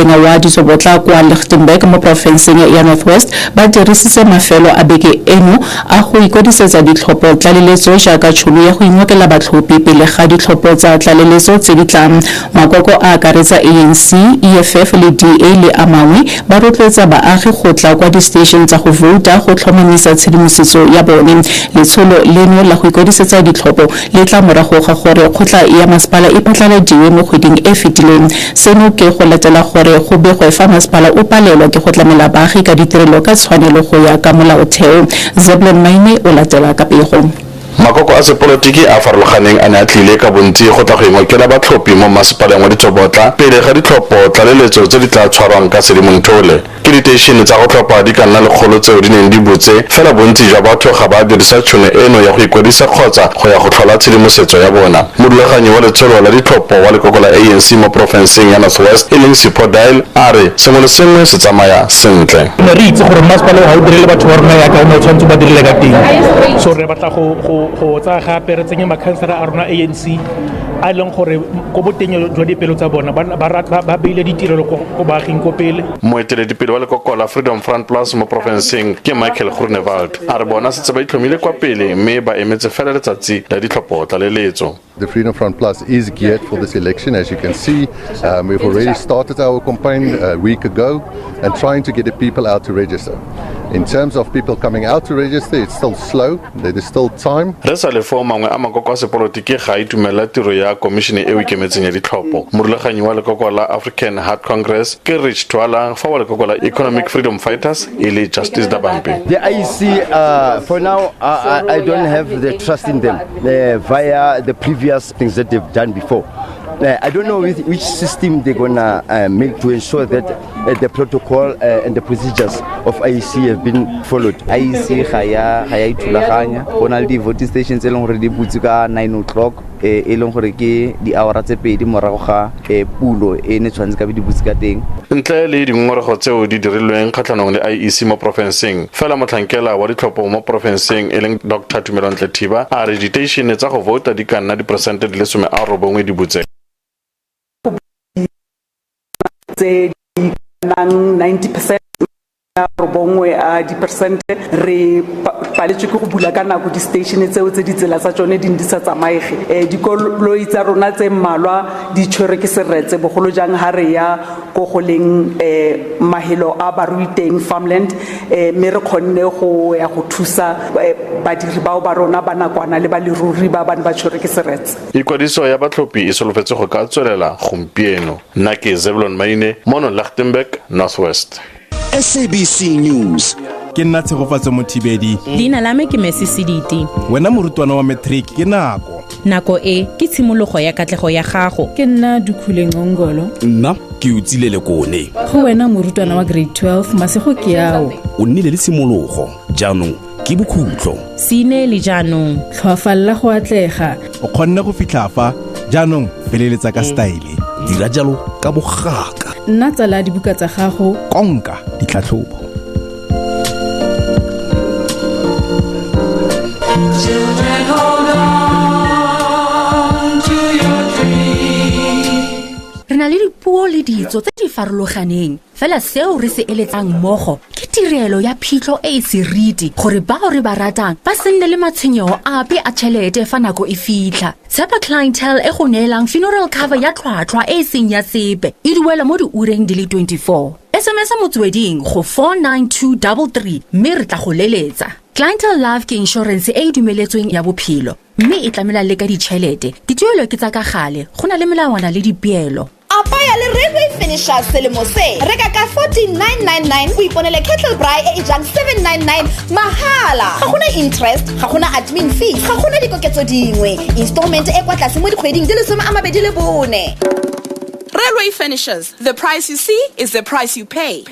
mabakeng wa ditsobotla kwa Lichtenburg mo profenseng ya Northwest ba dirisitse mafelo a beke eno a go ikodisetsa ditlhopho tlaleletso jaaka tšhono ya go ingokela batlhophi pele ga ditlhopho tsa tlaleletso tse di tlang. Makoko a akaretsa ANC, EFF le DA le a mangwe ba rotloetsa baagi go tla kwa di-station tsa go vouta go tlhomamisa tshedimosetso ya bone. Letsholo leno la go ikodisetsa ditlhopho le tla morago ga gore kgotla ya masepala e phatlaladiwe mo kgweding e fetileng. Seno ke go latela gore go begwe fa masepala o palelwa ke go tlamela baagi ka ditirelo ka tshwanelo go ya ka molaotheo. Zebulon Maine o latela ka pego. Makoko a sepolotiki a farologaneng a ne a tlile ka bontsi go tla go ingokela batlhophi mo masepaleng wa ditsobotla pele ga ditlhopho tlaleletso tse di tla tshwarwang ka Sedimonthole. Ke diteišene tsa go tlhopha di ka nna lekgolo tseo di neng di butse fela bontsi jwa batho ga ba dirisa tšhono eno ya go ikwadisa kgotsa go ya go tlhola tshedimosetso ya bona. Modulaganyi wa letsholo la ditlhopho wa lekoko la ANC mo profenseng ya Northwest e leng Sipho Dial a re sengwe le sengwe se tsamaya sentle. Re itse gore masepala ga o direle batho ba rona ya ka o tshwanetse ba dirile ka teng, so re batla go tsa gape re tsenye makhansara a rona ANC a leng gore go boteng jwa dipelo tsa bona ba beile ditirelo go baaging ko pele. Moeteledipele wa lekoko la Freedom Front Plus mo profenseng ke Michael Groenewald a re bona setse ba itlhomile kwa pele mme ba emetse fela letsatsi la ditlhopho tlaleletso. The Freedom Front Plus is geared for this election. As you can see, we've already started our campaign a week ago and trying to get the people out to register. In terms of people coming out to register, it's still slow. There is still time. Re sa le fo mangwe a makoko a sepolotiki ga itumela tiro ya komishene e ikemetseng ya ditlhopho. Morulaganyi wa lekoko la African Heart Congress ke Rich Twala fa wa lekoko la Economic Freedom Fighters e le Justice Dabampe. The IEC, for now, I don't have the trust in them via the previous things that they've done before. I don't know which system they're gonna make to ensure that the protocol and the procedures of IEC have been followed. IEC ga ya itulaganya go na le di voting stations e leng gore di butse ka 9 o'clock e leng gore ke di hour tse pedi morago ga pulo e ne tshwanetse ka di butse ka teng. Ntle le dingongorego tseo di dirilweng kgatlhanong le IEC mo profenseng fela motlhankela wa ditlhopho mo profenseng e leng Dr. Tumelontle Thiba a re diteišene tsa go vouta di ka nna diperesente di le 19 di butse. 90% robongwe a dipersente re paletswe ke go bula ka nako di station tseo tse di tsela tsa tsone di ndisa tsamaege dikoloi tsa rona tse mmalwa di tshwere ke seretse bogolo jang ha re ya go go leng mahelo a baruiteng farmland me re khonne go ya go thusa badiri bao ba rona ba nakwana le ba leruri ba bana ba tshwere ke seretse. Ikwadiso ya batlhophi e solofetse go ka tswelela gompieno. Nna ke Zebulon Maine mono Lichtenburg Northwest. SABC News. Ke nna Tshegofatso Mothibedi. Leina la me ke Messi Siditi. Wena morutwana wa matric ke nako e ke tshimologo ya katlego ya gago. Ke nna Dukhuleng Ngongolo. Nna ke utsile le kone. Go wena morutwana wa grade 12 masego ke yao. O nnile le simologo jaanong ke bokhutlo. Sine le jaanong tlhoafalla go atlega. O kgonne go fitlha fa jaanong feleletsa ka style. Dira jalo ka bogaka. Nna tsala dibuka tsa gago konka ditlhatlhobo. Re na le dipuo le ditso tse di farologaneng fela seo re se eletsang mmogo ke tirelo ya phitlho e seriti gore bao re ba ratang ba senne le matshwenyego ape a tšhelete fa nako e fitlha. Tshepa clientele e go neelang funeral cover ya tlhwatlhwa e seng ya sepe e duela mo diureng di le 24. SMS Motsweding go 49233 mme re tla go leletsa. Clientele Life ke insurance e dumeletsweng ya bophelo mme e tlamela le ka ditšhelete. Dituelo ke tsa ka gale go na le melawana le dipeelo. Apaya le Railway Finishers selemo se reka ka 14999 o iponele kettle braai e jang 799 mahala. Ga gona interest, ga gona admin fee, ga gona dikoketso dingwe. Installment e kwa tlase mo dikgweding di le 24. Railway Finishers, the price you see is the price you pay.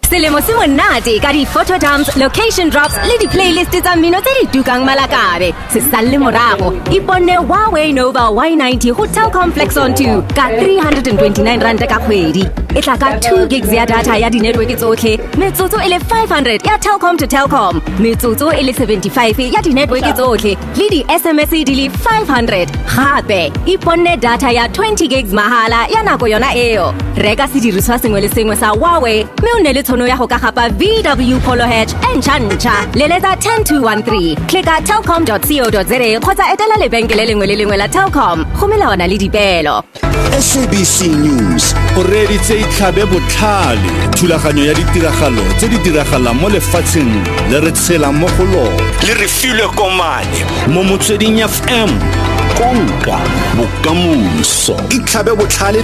Selemo se monate ka di-photo dumps, location drops le di-playlist tsa mmino tse di tukang malakabe. Se salle morago ipone Huawei Nova Y90 ho Telkom Flex on 2 ka 329 rand ka kgwedi. e tla ka 2 gigs ya data ya di-network tsotlhe, metsotso e le 500 ya Telkom to Telkom, metsotso e le 75 ya di-network tsotlhe, le di-SMS di le 500. Gape iponne data ya 20 gigs mahala ya nako yona eo. Reka sediriswa sengwe le sengwe sa Huawei, mme o nne le tšhono ya go ka gapa VW Polo Hatch e ntšha-ntšha. Leletsa 10213, klika telkom.co.za kgotsa etela lebenkele lengwe le lengwe la Telkom go melawana le dipeelo. SABC News o reditse itlhabe botlhale thulaganyo ya ditiragalo tse di diragalang mo lefatsheng le re tshela mo go lona. Le re filwe komane mo Motsweding FM, konka bokamoso. Itlhabe botlhale.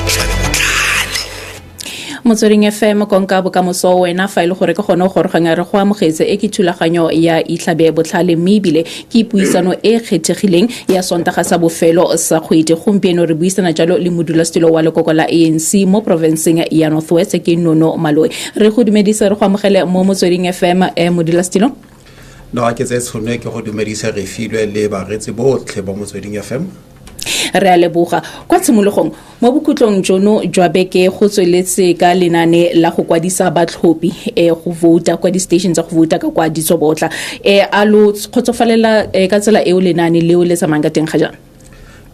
Motsweding FM konka bokamoso wena fa ile gore ke gone go goroganya re go amogetse e ke thulaganyo ya itlhabe botlhale mebile ke puisano e kgethegileng ya sontaga sa bofelo sa kgwedi gompieno re buisana jalo le modula setulo wa lekoko la ANC mo provinceng ya Northwest ke Nono Maloyi re go dumedisa re go amogele mo Motsweding FM modula setulo no a ke tse tshone ke go dumedisa re filwe le baretsi botlhe ba Motsweding FM re a leboga kwa tshimologong mo bokutlong jono jwa beke go tsweletse ka lenane la go kwadisa batlhophi go vota kwa di-stations tsa go vota ka kwa ditsobotla a lo khotsofalela ka tsela eo lenane leo le tsamayang ka teng ga jana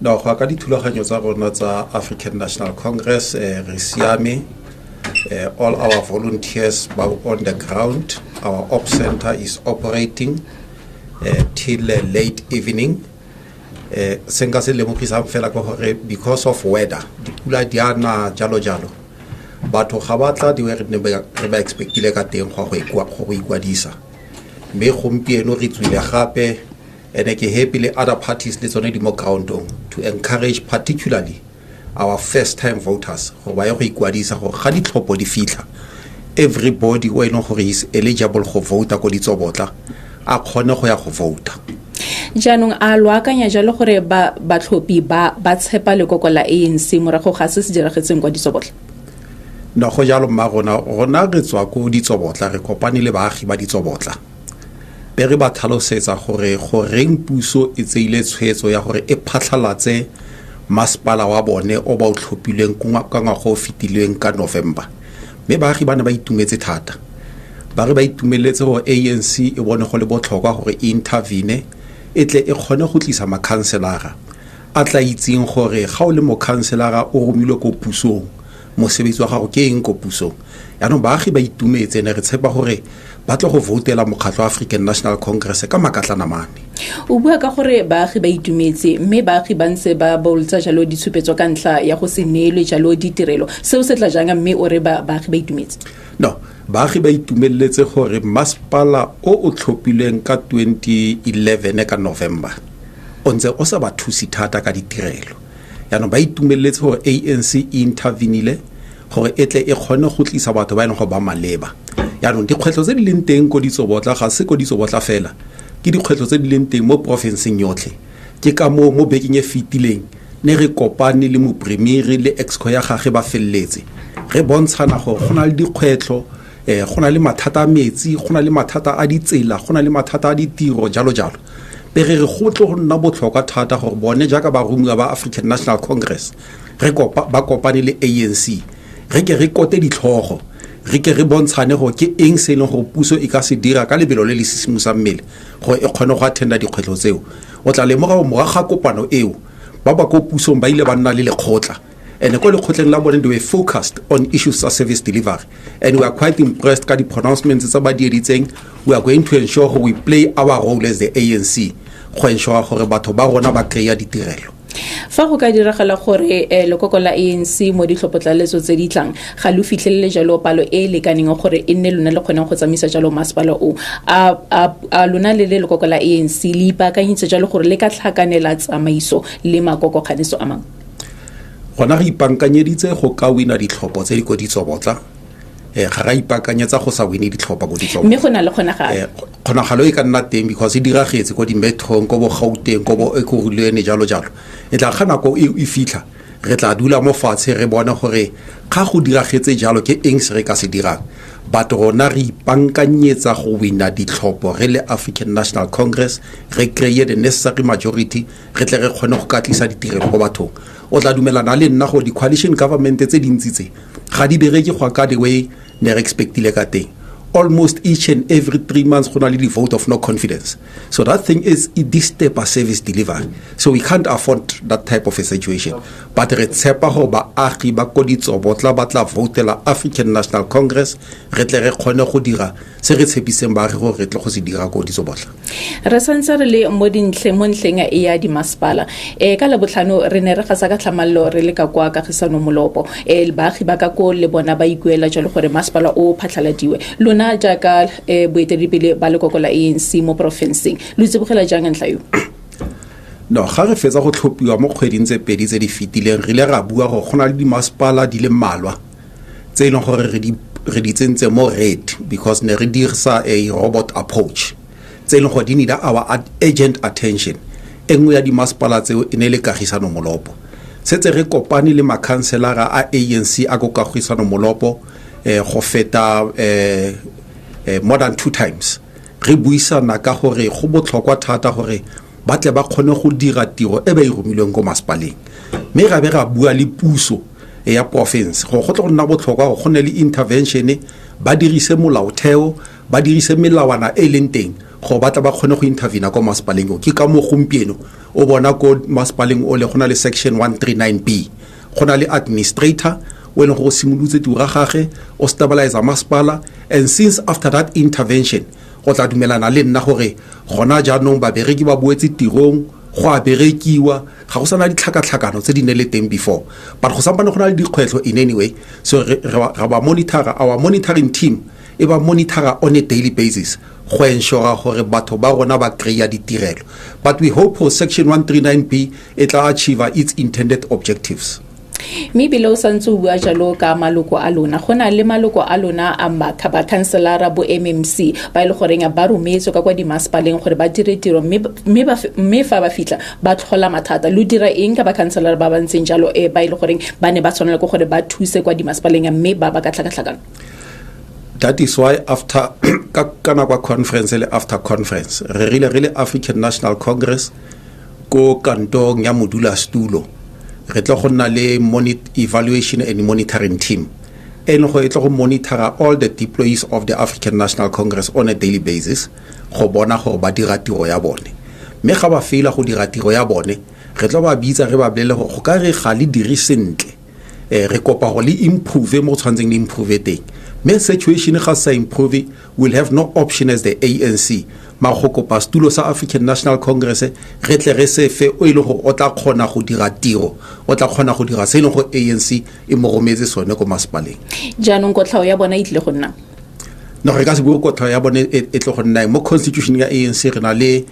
no go ka dithulaganyo tsa rona tsa African National Congress re siame all our volunteers on the ground. Our op center is operating till late evening. Senga se lemogisa fela go gore because of weather dipula di ana jalo batho ga batla di re ba expectile ka teng go ikwadisa mme gompieno re tswile gape ene ke happy le other parties le tsone di mo groundong to encourage particularly our first time voters go ba go ikwadisa go ga ditlhopho di fitla everybody o eno gore is eligible go vote ko ditsobotla a khone go ya go vote. Jaanong a lo akanya jalo gore batlhophi ba tshepa lekoko la ANC morago ga se diragetseng kwa ditsobotla no go jalo rona re tswa ko ditsobotla re kopane le baagi ba ditsobotla be re ba tlhalosetsa gore goreng puso e tseile tshwetso ya gore e phatlhalatse masepala wa bone o ba o tlhophileng ka ngwaga o fetileng ka November mme baagi bana ba itumetse thata ba re ba itumeletse go ANC e bone go le botlhokwa gore e intervene etle e khone go tlisa makhanselara a tla itseng gore ga o le mo khanselara o romilwe ko pusong mosebetsi wa gago ke eng ko pusong yaanong baagi ba itumetse ne re tshepa gore ba tlo go votela mokgatlho wa African National Congress ka makatlana mane o bua ka gore baagi ba itumetse mme baagi ba ntse ba boltsa jalo ditshupetso ka ntla ya go se neelwe jalo ditirelo seo se tla jang mme o re baagi ba itumetse no baagi ba itumeletse gore masepala o tlhophileng ka 2011 ka November o ntse o sa ba thusi thata ka ditirelo yaanong ba itumeletse gore ANC intervenile gore etle e kgone go tlisa batho ba ene go ba maleba yaanong dikgwetlho tse di leng teng ko ditsobotla ga se ko ditsobotla fela ke dikgwetlho tse di leng teng mo provinceng yotlhe ke ka mo bekeng e fetileng ne re kopane le mo premier le exco ya gage ba felletse re bontshana gore go na le dikgwetlho go na le mathata a metsi go na le mathata a ditsela go na le mathata a ditiro jalo be re go tlo go nna botlhokwa thata gore bone jaaka ba romiwa ba African National Congress ba kopane le ANC re ke re kote ditlhogo re ke re bontshane go ke eng se leng go puso e ka se dira ka lebelo le le sisimusa mmele go e kgone go attenda dikgwetlho tseo o tla lemoga moraga kopano eo ba ko pusong ba ile ba nna le lekgotla and ko lekgotleng la bone they were focused on issues of service delivery and we are quite impressed ka di pronouncements tsa ba di editseng we are going to ensure we play our role as the ANC go ensure gore batho ba rona ba kry-a ditirelo fa go ka diragala gore lekoko la ANC mo ditlhopotlaletso tse di tlang ga lo fitlhelele jalo palo e lekaneng gore e nne lona le kgonang go tsamisa jalo masepala o a lona le lekoko la ANC le ipaakanyetsa jalo gore le ka tlhakanela tsamaiso le makoko kganeso a mang gona re ipankanyeditse go ka wina ditlhopho tse di ko ditsobotla ga ra ipaakanyetsa go sa wine ditlhopha go ditsobotla mme go na le kgonagalo e ka nna teng because e diragetse ko dimethong ko bo Gauteng ko bo Ekurhuleni jalo e tla ga nako e fitlha re tla dula mo fatshe re bona gore ga go diragetse jalo ke eng se re ka se dirang but rona re ipankanyetsa go wina ditlhopho re le African National Congress re kreye the necessary majority re tle re kgone go ka tlisa ditirelo go bathong o tla dumelana le nna go di coalition government tse dintsitse ga di bereke go ka the way ne re expectile ka teng. Almost each and every 3 months go na le the vote of no confidence. So that thing is this step a service delivery. So we can't afford that type of a situation. But re tshepa go ba agi ba koditso botla batla votela African National Congress re tle re khone go dira se re tshepiseng ba re go re tle go se dira koditso botla. Re santse re le mo dintleng ya di masepala ka le botlhano re ne re ga sa ka tlhamallo re le ka kwa kagisano molopo baagi ba ka ko le bona ba ikuela jalo gore masepala o phatlaladiwe lona jaaka boeteledipele ba lekoko la ANC mo provinceng lo tsebogela jang ntla yo. No ga re fetsa go tlhophiwa mo kgweding tse pedi tse di fitileng re ile ra bua go gona le di masepala di le mmalwa tse e leng gore re di tsentse mo red because ne re dirisa a robot approach tse e leng gore di need our urgent attention. Engwe ya di masepala tseo e ne le kagisano molopo setse re kopane le makhanselara a ANC a go kagisano molopo go feta more than 2 times re buisana ka gore go botlhokwa thata gore ba tle ba kgone go dira tiro e ba e romilweng go masepaleng me ga be ga bua le puso ya province go tlo go nna botlhokwa go gone le intervention ba dirise molaotheo ba dirise melawana e leng teng go batla ba kgone go intervene go masepaleng ke ka mo gompieno o bona go masepaleng o le gona le section 139B gona le administrator when go simolutse tura gage o stabilize masepala and since after that intervention go tla dumelana le nna gore gona jaanong ba bereki ba boetse tirong go a berekiwa ga go sana ditlhakatlhakano tse di ne le teng before but go sampane go na le dikgwetlho in any way so ra ba monitor our monitoring team e ba monitor on a daily basis go ensure gore batho ba rona ba kreya ditirelo but we hope for section 139B it will achieve its intended objectives. Maybe lo santse bua jalo ka maloko a lona gona le maloko a lona a ba councilora bo MMC ba ile goreng ba rometse ka kwa di masepaleng gore ba dire tiro me fa ba fitla ba tlhola mathata lo dira eng ka ba councilora ba bantseng jalo ba ile goreng ba ne ba tshwanela go gore ba thuse kwa di masepaleng mme ba ka tlhakatlhakana. That is why after kana kwa conference le after conference re rile African National Congress go kantong ya modula setulo re tlo go nna le evaluation and monitoring team e leng go e tlo go monitor all the deployees of the African National Congress on a daily basis go bona go ba dira tiro ya bone me ga ba feila go dira tiro ya bone re tlo ba bitsa re ba bolele go ka re ga le dire sentle re kopa go le improve mo tshwantseng le improve teng me situation ga sa improve will have no option as the ANC ma go kopa setulo sa African National Congress re tle re se fe o ile go o tla khona go dira tiro o tla khona go dira se ile go ANC e mo rometse sone go masepaleng jaanong go tlhao ya bona e tle go nna no re ka se bua go tlhao ya bone e tle go nna mo constitution ya ANC re na le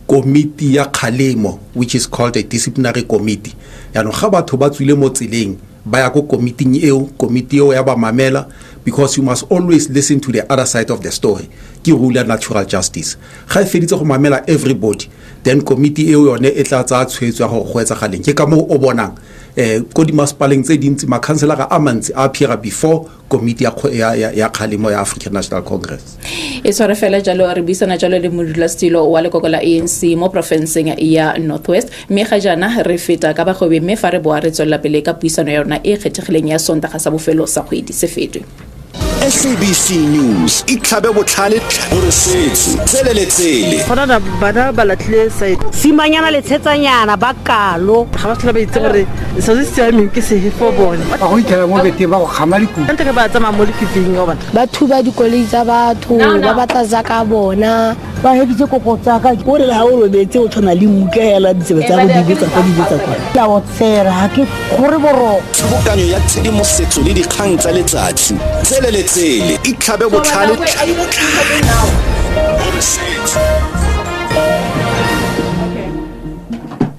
committee ya khalemo which is called a disciplinary committee yaanong ga batho ba tswile mo tseleng ba ya go committee eo ya ba mamela because you must always listen to the other side of the story ki rule natural justice ga e feditse go mamela everybody then committee eo yone e tla tsa tshwetso go go etsa galeng ke ka mo o bonang ko di masepaleng tse dintsi ma councilor a mantsi a appear before committee ya khalemo ya African National Congress e sore fela jalo re bisana jalo le modula stilo wa lekoko la ANC mo provinceng ya Northwest me ga jana re feta ka bagobe me fa re boa re tswela pele ka puisano ya rona e kgethegileng ya sontaga sa bofelo sa kgwedi se fetwe. SABC News itlhabe botlhale gore setso tseleletsele gona bana ba latlile side simanyana le tshetsanyana ba kalo ga ba tla ba itse gore se se siameng ke se for bone ba go itela mo bete ba go khama le ku ntse ka ba tsama mo lekitsing go bana ba thuba dikoloi tsa batho ba batla zaka bona ba heditse kokotsa ka gore la o robetse o tshwana le mukela ditsebe tsa go dibetsa kwa la o tsera ha ke gore boro tsubukanyo ya tshedimosetso le dikgang tsa letsatsi tseleletsele itlhabe botlhale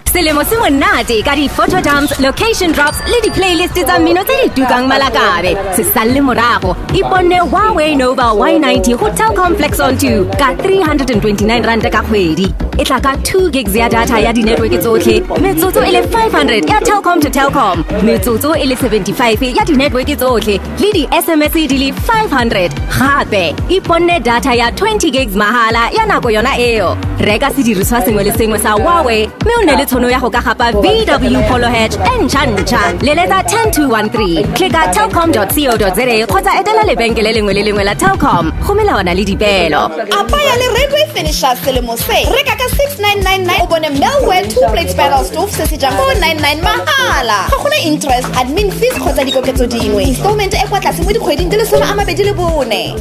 Selemo se monate ka di photo dumps, location drops le di playlist tsa mmino tse di tukang malakabe. Se salle morago ipone Huawei Nova Y90 ho Telkom Flex on 2 ka 329 rand ka kgwedi. e tla ka 2 gigs ya data ya di-network tsotlhe metsotso e le 500 ya Telkom to Telkom metsotso e le 75 ya di-network tsotlhe le di-SMS di le 500 gape iponne data ya 20 gigs mahala ya nako yona eo reka sediriswa sengwe le sengwe sa Huawei mme o ne le tshono ya go ka gapa VW Polo Hatch ntšha leletsa 10213 klika telkom.co.za kgotsa etela lebenkele lengwe le lengwe la Telkom go melawana le dipelo apaya le Redway Finishers selemo se reka ka 6999 o bone Melware 2 plate spiral stove se se jang 499 mahala ga gona interest admin fees kgotsa dikoketso dingwe installment e kwa tlase mo dikgweding di le 24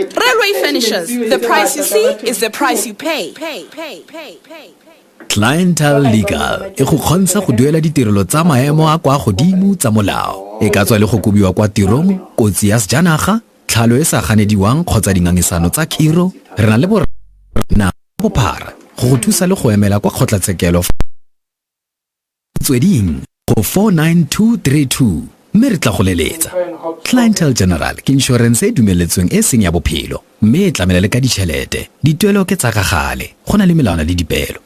Railway Finishers, the price you see is the price you pay. Clientele Legal e go kgontsha go duela ditirelo tsa maemo a kwa godimo tsa molao e ka tswa le go kobiwa kwa tirong kotsi ya sejanaga tlhalo e sa ganediwang kgotsa dingangisano tsa khiro re na le borena bophara go thusa le go emela kwa kgotlatshekelo Motsweding go 49232 mme re tla go leletsa Clientele General ke insurance e dumeletsweng e seng ya bophelo mme e tlamela le ka ditšhelete dituelo ke tsa ka gale go na le melawana le dipelo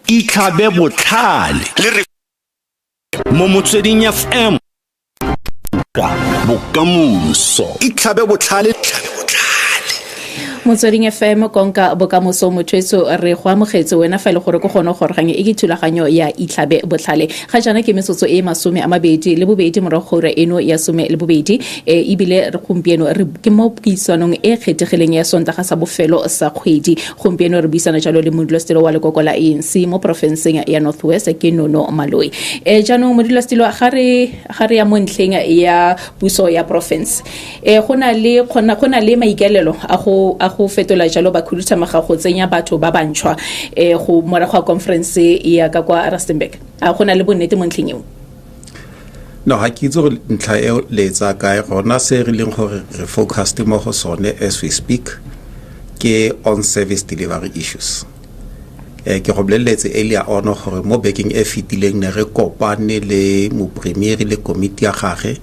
itlhabe botlhale le re mo Motsweding FM ka bokamoso itlhabe botlhale Motsweding FM konka bokamoso motwetso re go amogetse wena fa le gore go gone goroganye e ke thulaganyo ya itlhabe botlhale ga jana ke metsotso e 22 morago gore eno ya 12 ebile re gompieno re ke mo puisanong e kgethegileng ya sontaga sa bofelo sa kgwedi gompieno re buisana jalo le modulastilo wa lekoko la ANC mo profenseng ya Northwest ke Nono Maloyi jaanong modulastilo ga re ya mo ntlheng ya puso ya province gona le maikelelo a go fetola jalo ba khudutamaga go tsenya batho ba bantšhwa go morago ga conference ya ka kwa Rustenburg a gona le bonnete mo ntlheng eo no ha ke itse go ntlha e letsa kae gona se re leng gore re focus mo go sone as we speak ke on service delivery issues ke go boleletse earlier on gore mo baking e fitileng ne re kopane le mo premier le committee ya gage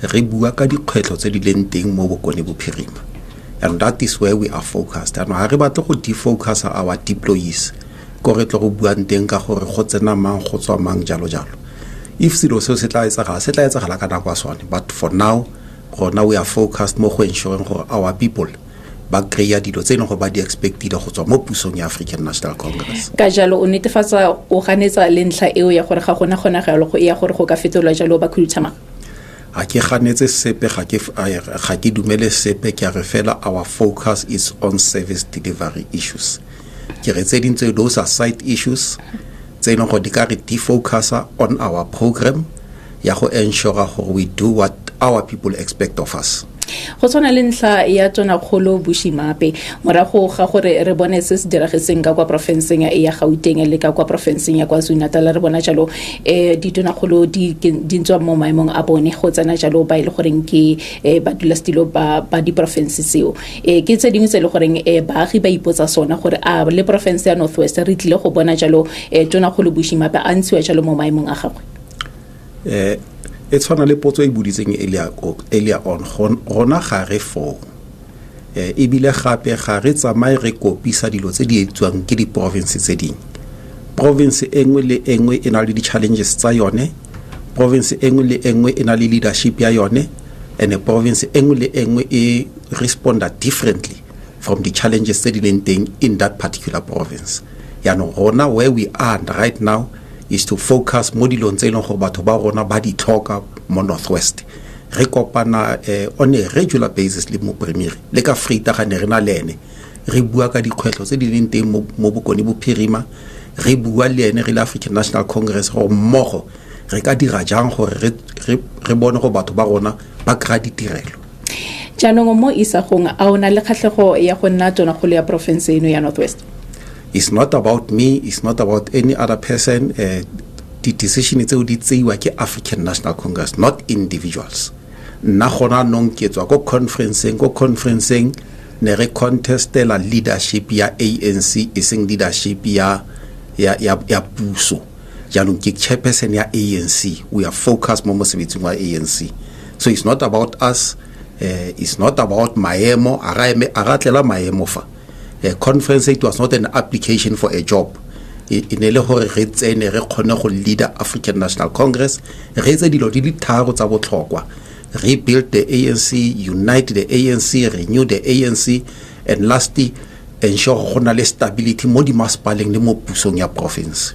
re bua ka dikgwetlo tse di leng teng mo bokone bophirima and that is where we are focused and ha re batla go defocus our deployees go re tlo go buang teng ka gore go tsena mang go tswa mang jalo if silo se tla etsa la ka nako sone but for now gona we are focused mo go ensuring gore our people ba kreya dilo tse go ba di expected go tswa mo pusong ya African National Congress ka jalo o netefatsa o ganetsa le ntlha eo ya gore ga gona galo go ya gore go ka fetolwa jalo ba khudutsamang a ke ganetse sepe ga ke dumele sepe ke re fela our focus is on service delivery issues ke re tse dintse those are side issues tse no go di ka re defocus on our program ya go ensure gore we do what our people expect of us go tsona le ntlha ya tsona kgolo bushimape morago ga gore re bone se se diragetseng ka kwa profenseng ya Gauteng le ka kwa profenseng ya KwaZulu-Natal re bona jalo ditona kgolo di ntswa mo maemong a bone go tsena jalo ba ile goreng ke ba dulastilo ba di province seo ke tse dingwe tse le goreng baagi ba ipotsa sona gore a le province ya Northwest re tlile go bona jalo tsona kgolo bushimape a ntshiwa jalo mo maemong a gagwe e tshwana le potso e buditseng earlier on gona ga re fo ebile gape ga re tsamaye re kopisa dilo tse di etswang ke di province tse ding province engwe le engwe e na le di challenges tsa yone province engwe le engwe e na le leadership ya yone and a province engwe le engwe e responda differently from the challenges tse di leng teng in that particular province no gona where we are right now is to focus mo dilong tse leng go batho ba rona ba di tlhoka mo Northwest re kopana on a regular basis le mo premier le ka Freita ga ne re na lene re bua ka dikgwetlo tse di leng teng mo bokone bophirima re bua le ene re le African National Congress go mmogo re ka dira jang gore re bone go batho ba rona ba kra ditirelo jaanong mo isagong a ona le khatlego ya go nna tsona go le ya province eno ya Northwest. It's not about me, it's not about any other person. The decision is tseiwa ke African National Congress, not individuals. Na gona nong ke tswa go conferencing ne re contestela leadership ya ANC iseng leadership ya puso. Jaanong ke chairperson ya ANC. We are focused mo mosebetsing wa ANC. So it's not about us, it's not about maemo, aratlela maemo fa. conference it was not an application for a job e ne le gore re tsene re khone go leader African National Congress re tse dilo di tharo tsa botlhokwa rebuild the ANC, unite the ANC, renew the ANC, and lastly ensure go na le stability mo di masepaleng le mo pusong ya province.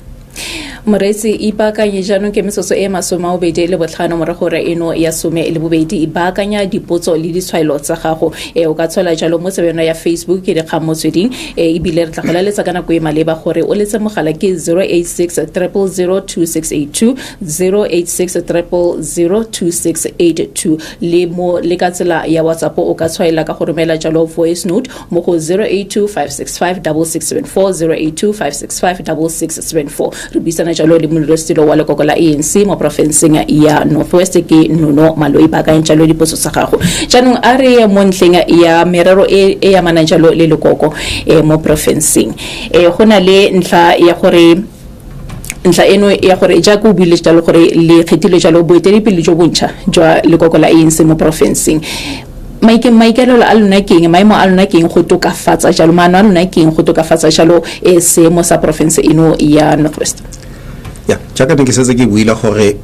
Moretsi ipakanye jaanong ke mesoso e masomabedi le botlhano morago re eno ya some le bobedi ipakanya dipotso le ditshwaelo tsa gago o ka tshola jalo mo tsebeno ya Facebook ke dikgang Motsweding ebile re tla go laletsa kana go e maleba gore o letse mogala ke 086 086 le mo le ka tsela ya WhatsApp o ka tshwaela ka go romela jalo voice note mo go 0825656674 0825656674 re bisana jalo le monirestilo wa lekoko la ANC mo provinceng ya Northwest ke Nono Maloyi ba ka ntjalo dipotso tsa gago jaanong a re mo ntleng ya merero e ya mana jalo le lekoko mo provinceng go na le ntla ya gore ntla eno ya gore ja go bile jalo gore le kgethile jalo boeteledipele jo bontšha jwa lekoko la ANC mo provinceng maikelo a lona keng maemo a lona keng go tokafatsa jalo maano a lona keng go tokafatsa jalo seemo sa province eno ya Northwest. Yeah, jaka ke setse ke buila gore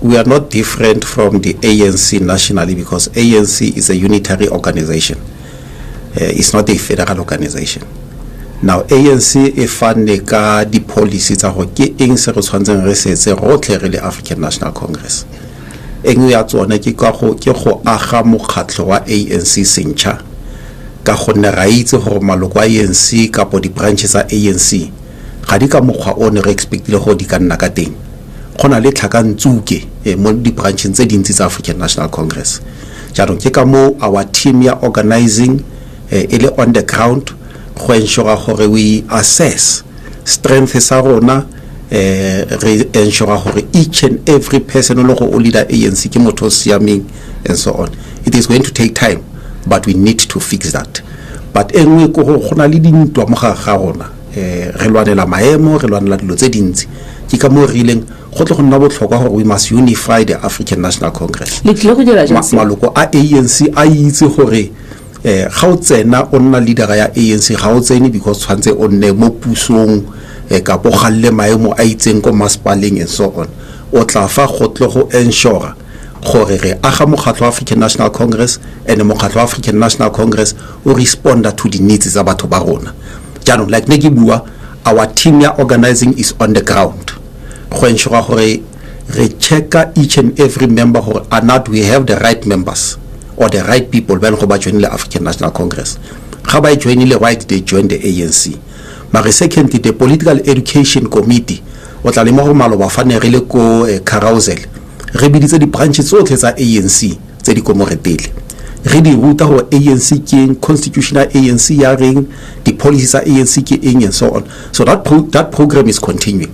we are not different from the ANC nationally because ANC is a unitary organization. It's not a federal organization. Now ANC e fanne ka di policy tsa go ke eng se re tshwantseng re setse rotlhe re le African National Congress. Engwe ya tsone ke go aga mokgatlo wa ANC sentšha ka gonne ra itse gore maloko a ANC kapo di branches tsa ANC ga di ka mokgwa o ne re expectile go di ka nna ka teng gona le tlhakantsuke mo di branches tse dintsi tsa African National Congress jaanong ke ka mo our team ya organizing ele on the ground go ensure gore we assess strength sa rona re ensure gore each and every person lo go leader ANC ke motho siameng and so on. It is going to take time but we need to fix that. But engwe go gona le dintwa mo ga rona re lwanela maemo re lwanela dilo tse dintsi ke ka mo rileng go tle go nna botlhokwa gore we must unify the African National Congress. Le tle go dira jang maloko a ANC a itse gore ga o tsena o nna leader ya ANC ga o tsene because tshwantse o nne mo pusong ka po galle maemo a itseng ko masepaleng and so on o tla fa go tle go ensure gore re aga mokgatlo wa African National Congress and mokgatlo wa African National Congress o respond to the needs tsa batho ba rona jaanong like ne ke bua our team ya organizing is on the ground go ensure gore re checka each and every member gore not we have the right members or the right people when go ba join the African National Congress ga ba join le right they join the ANC. But secondly, the Political Education Committee, what are the more maloba fane re le ko carousel, re biditse di branches tsotlhe tsa ANC tse di komoretele. Re di ruta ho ANC ke constitutional ANC ya reng, di policies tsa ANC ke eng and so on. So that program is continuing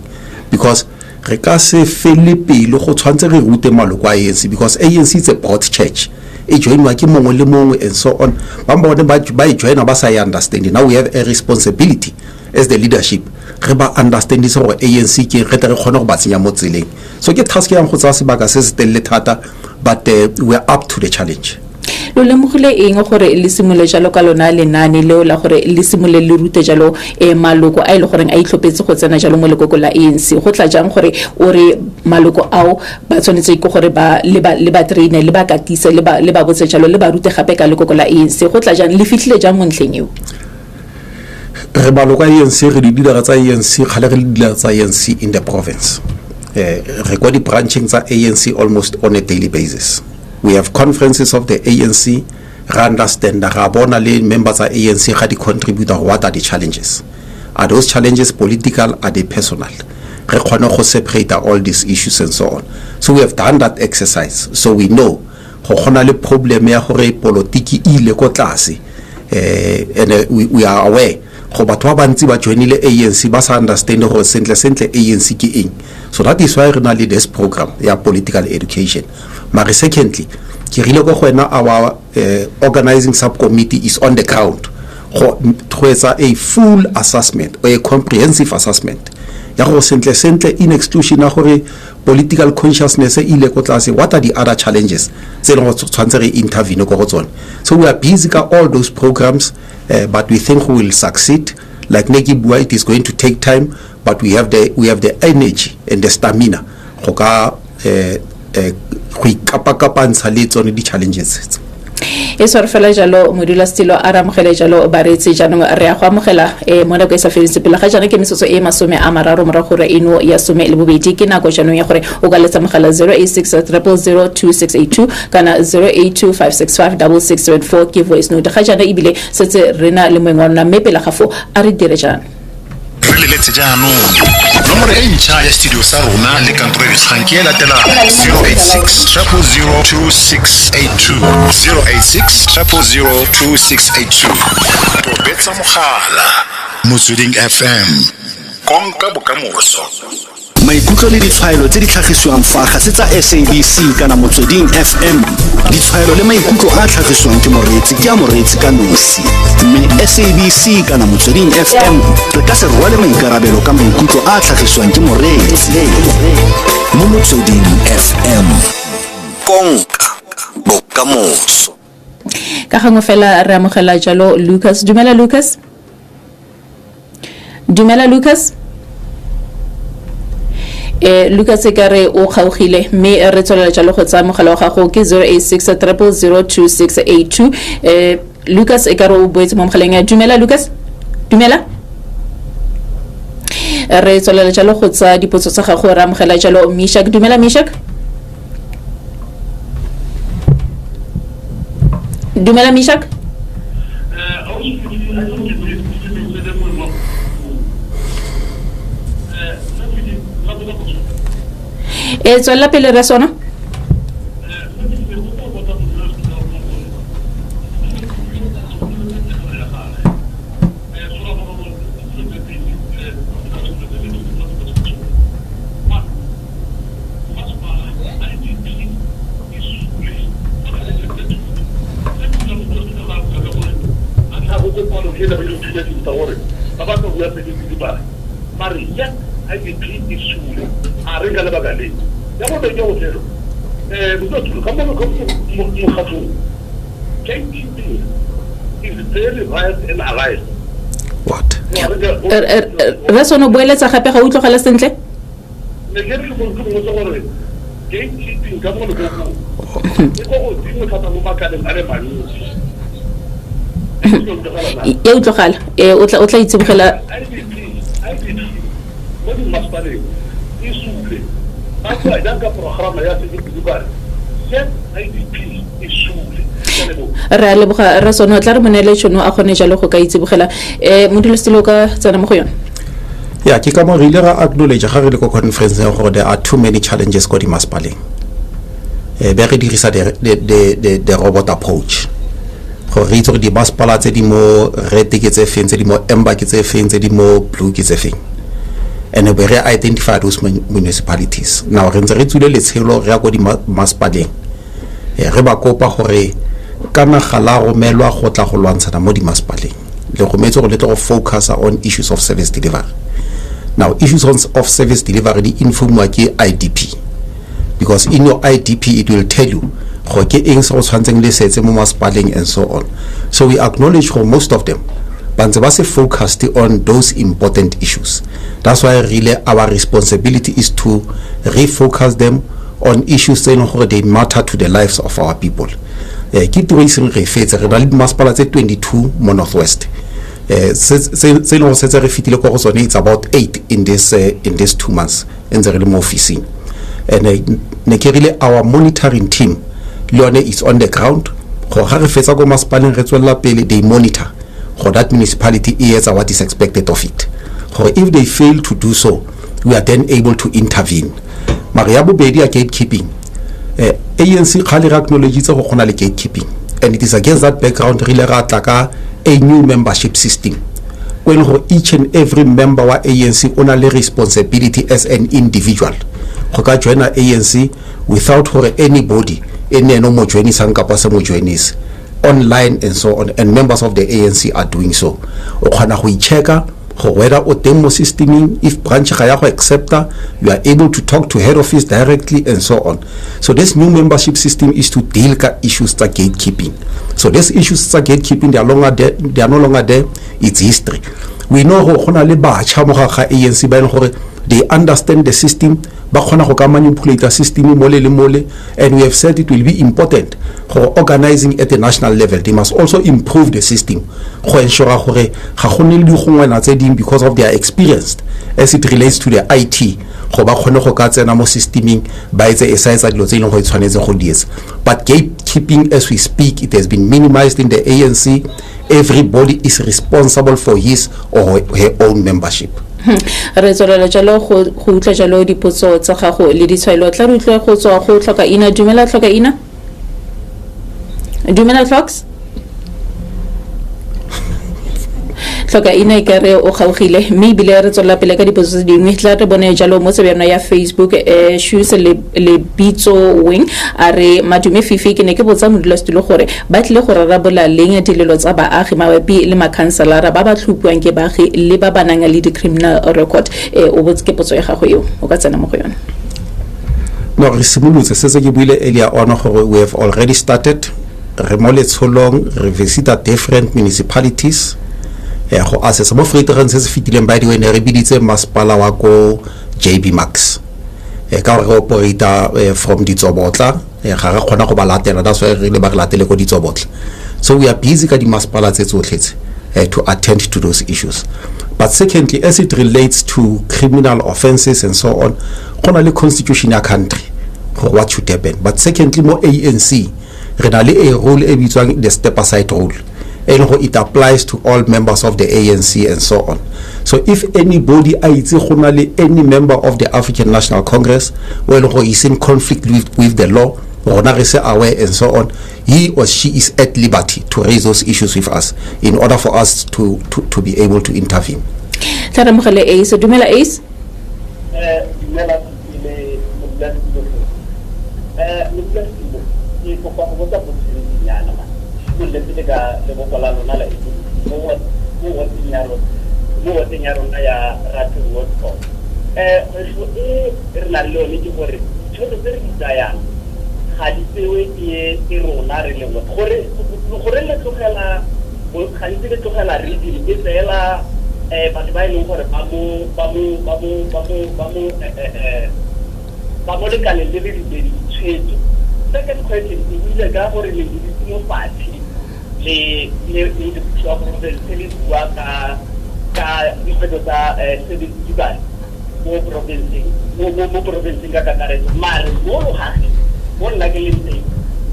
because re ka se fele pele go tshwantse re rute maloko a ANC because ANC is a broad church. E joinwa ke mongwe le mongwe and so on. Ba mbone ba joina ba sa understand. Now we have a responsibility as the leadership re ba understand this gore ANC ke re tle re khone go ba tsenya mo tseleng so ke task yang go tsa sebaka se se telle thata but we are up to the challenge. Lo lemogile eng gore le simole jalo ka lona lenane leo la gore le simole le rute jalo maloko a ile gore a itlhopetse go tsena jalo mo lekoko la ANC go tla jang gore o re maloko ao ba tshwanetse go gore ba le ba trainer le ba katisa le ba botse jalo le ba rute gape ka lekoko la ANC go tla jang le fitlhile jang mo ntleng eo re maloko a ANC re di dira tsa ANC khale re di dira tsa ANC in the province re kwa di branching tsa ANC almost on a daily basis. We have conferences of the ANC ra understand ra bona le members of ANC ga di contribute what are the challenges, are those challenges political, are they personal, re khona go separate all these issues and so on. So we have done that exercise so we know go khona le problem ya gore politiki ile ko tlase and we are aware go batho ba bantsi ba joinile ANC ba sa understand gore sentle ANC ke eng. So that is why re na le this program ya political education. But secondly ke rile go gwena our organizing subcommittee is on the ground go etsa a full assessment or a comprehensive assessment ya go sentle in exclusion ya gore political consciousness ile ko tlase what are the other challenges tse tse leng go tshwantse re intervene go tsone. So we are busy ka all those programs, but we think we will succeed. Like Neki Bua, it is going to take time, but we have the energy and the stamina go ka go ikapakapantsha le tsone di challenges. e sware fela jalo modula stilo a ramogele jalo baretsi jaanong re ya go amogela mo nako e sa fedise pele ga jaana ke metsotso e masome a mararo morago gore eno ya some le bobedi ke nako jaanong ya gore o ka letsa mogala 086 kana 0825656674 ke voice note ga jaana ebile setse re na le mongwe wa rona mme pele ga fo a re dire jaana re leletse jaanong nomoro e ntšha ya studio sa rona le kantoro e dikgang ke e latela 086 tobetsa mogala Motsweding FM konka bokamoso. Maikutlo le ditshwaelo tse di tlhagisiwang fa ga se tsa SABC kana Motsweding FM. Ditshwaelo le maikutlo a tlhagisiwang ke moreetsi ke a moreetsi ka nosi. Mme SABC kana Motsweding FM re ka se rwale maikarabelo ka maikutlo a tlhagisiwang ke moreetsi. Mo Motsweding FM konka bokamoso. ka gangwe fela re amogela jalo Lucas. Dumela Lucas. Lucas e ka re o kgaogile mme re tswelela jalo go tsaya mogala wa gago ke 086 Lucas e ka re o boetse mo mogaleng ya dumela Lucas. Re tswelela jalo go tsaya dipotso tsa gago re amogela jalo Mishak. Dumela Mishak. Tswela pele re sona. What? Re sono boeletsa gape ga utlogela sentle. Ya utlogala o tla itsibogela re leboga re sono tla re monele tšhono a gone jalo go ka itsibogela modula stilo ka tsena mo go yona. Ya ke ka mo re ile ra acknowledge ga re le ko conference ya gore there are too many challenges ko di maspaleng. Be re dirisa the robot approach go re itse gore di maspala tse di mo red ke tse feng tse di mo amber ke tse feng tse di mo blue ke tse feng, and we re identify those municipalities. Now re ntse re tsule letshelo re ya go di maspaleng re ba kopa gore kana gala romelwa go tla go lwantshana mo di maspaleng le go metso go le go focus on issues of service delivery. Now issues of service delivery di informwa ke IDP, because in your IDP it will tell you go ke eng se go tshwantseng le setse mo maspaleng and so on. So we acknowledge for most of them but they was focused on those important issues. That's why really our responsibility is to refocus them on issues that they matter to the lives of our people. Ke tourism re fetse re na le masepala tse 22 mo Northwest. Se no se re fitile go tsone it's about 8 in this 2 months in the real officing. And ne ke rile our monitoring team leone is on the ground go ga re fetsa go masepaleng re tswela pele they monitor for that municipality is what is expected of it. Or if they fail to do so, we are then able to intervene. Maria Bobedi gatekeeping. ANC khali acknowledges go khona le gatekeeping, and it is against that background really rataka a new membership system. When each and every member wa ANC on a responsibility as an individual. Go ka join ANC without anybody no mo joining sankapa se mo joinis online and so on, and members of the ANC are doing so. O khona go icheka whether o teng mo systeming, if branch ga ya go accepta, you are able to talk to head office directly and so on. So this new membership system is to deal with issues like gatekeeping. So these issues like gatekeeping, they are no longer there. It's history. We know gona le batjha mo ga ANC ba gore they understand the system, ba khona go ka manipulate the system mole le mole, and we have said it will be important for organizing at the national level. They must also improve the system go ensure gore ga gone le digongwana tse ding because of their experience as it relates to the IT go ba khone go ka tsena mo systeming ba etse esaitsa dilo tse ileng go tshwanetse go dietsa. But gatekeeping, as we speak, it has been minimized in the ANC. Everybody is responsible for his or her own membership. Re tswela jalo go utla jalo dipotso tsa gago le ditshwaelo tla re utlwe go tswa go tlhoka ina dumela tlhoka ina dumela tlhoks tlhoka ina ikare o gaugile mme bile re tswela pele ka dipotso tse dingwe tla re bone jalo mo tsebana ya Facebook shoes le bitso wing are madume fifi ke ne ke botsa modula setulo gore ba tlile go rarabola leng dilelo tsa baagi mabapi le makhanselara ba ba tlhopiwang ke baagi le ba banang le di criminal record o botse ke potso ya gago eo o ka tsena mo go yona. No, re simolotse se ke buile earlier on gore we have already started re mo letsholong re visit different municipalities go assess mo freitereng se se fitileng by the way ne re biditse masepala wa ko JB Max ka re operator from Ditsobotla ga re khona go ba latela that's why re le ba re latele go Ditsobotla. So we are busy ka di masepala tse tsotletse to attend to those issues. But secondly, as it relates to criminal offenses and so on, gona le constitution ya country for what should happen. But secondly, mo ANC re na le a rule e bitswang the step aside rule, and it applies to all members of the ANC and so on. So if anybody any member of the African National Congress is in conflict with the law or aware and so on, he or she is at liberty to raise those issues with us in order for us to be able to intervene. Ace, Dumela Ace? Second question is the government is party. Le province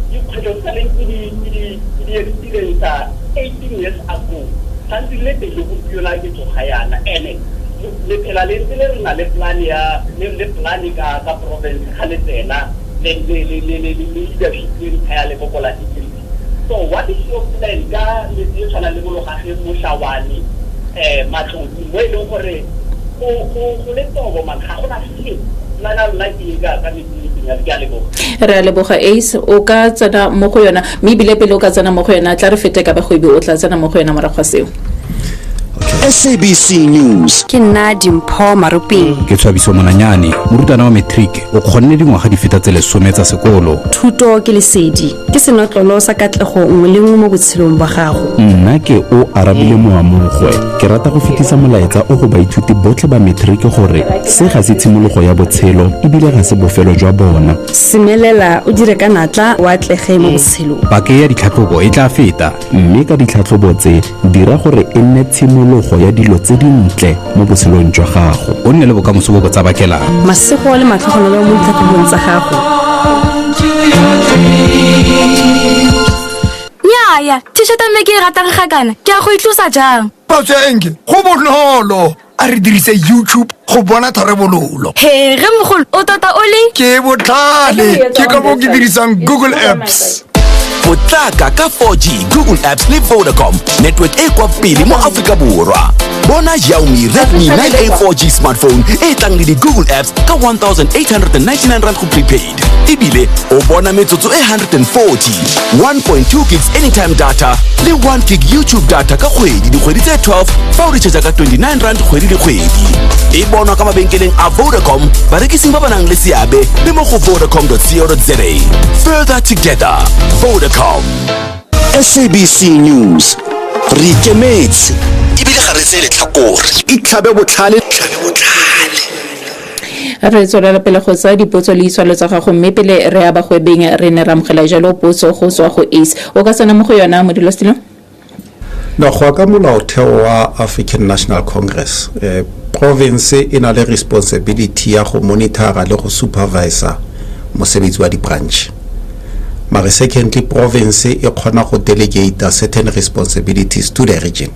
you could have selling the experience 18 years ago. Something let the you like to hire and le plan ka province Haletena, then the leadership in Kaya Popola. So what is your plan? Ga le tsana le bolo ga mo shawani matlo we lo gore o le tobo man ga gona se la like ga ka re a leboga Ace o ka tsena mo go yona mme bile pele o ka tsena mo go yona tla re fete ka bagwebi o tla tsena mo go yona morago seo. SABC News ke nna Dimpho Maruping ke Tshwabiso Monanyane morutana wa matric o kgonne dingwaga di feta tse 10 tsa sekolo. Thuto ke lesedi ke senotlolo sa katlego nngwe le nngwe mo botshelong ba gago. Nna ke o arabile moamogwe ke rata go fetisa molaetsa o go baithuti botlhe ba matric gore se ga se tshimologo ya botshelo e bile ga se bofelo jwa bona. Semelela o dire ka natla wa atlege mo botshelong. Pake ya ditlhatlhobo e tla feta mme ka ditlhatlhobo tse dira gore e nne tshimologo ya dilo tse dintle mo botshelong jwa gago. O nne le bokamoso bo botsa bakela masego le matlhogonolo mo ditlhatlhobong tsa gago. Nyaya t-shirt mme ke ratang gakana ke a go itlosa jang Patsenge go bonolo a re dirise YouTube go bona tharabololo. He re mogolo o tota o le ke botlhale ke ka mo ke dirisang Google Apps. Potlaka ka 4G Google Apps le Vodacom network e kwa pele mo Afrika Borwa. bona Xiaomi Redmi 9A 4G smartphone e tlang le di Google apps ka 1,899 rand go prepaid. Ebile o bona metsotso e 140, 1.2 gigs anytime data le 1 gig YouTube data ka kgwedi dikgwedi tse 12 fa o recharge ka 29 rand kgwedi le kgwedi. E bonwa ka mabenkeleng a Vodacom, barekising ba banang le seabe le mo go vodacom.co.za. Further together, Vodacom. SABC News re ikemetse ebile ga re tsele tlhakore itlhabe botlhale re tswela pele go tsa dipotso le itshwalo tsa gago mme pele re ya bagwebeng re ne ramogela jalo potso go tswa go ACE o ka tsena mo go yona modula stilo no go ka molaotheo wa African National Congress province e na le responsibility ya go monitora le go supervisa mosebetsi wa di-branch mare secondly province e kgona go delegate certain responsibilities to the region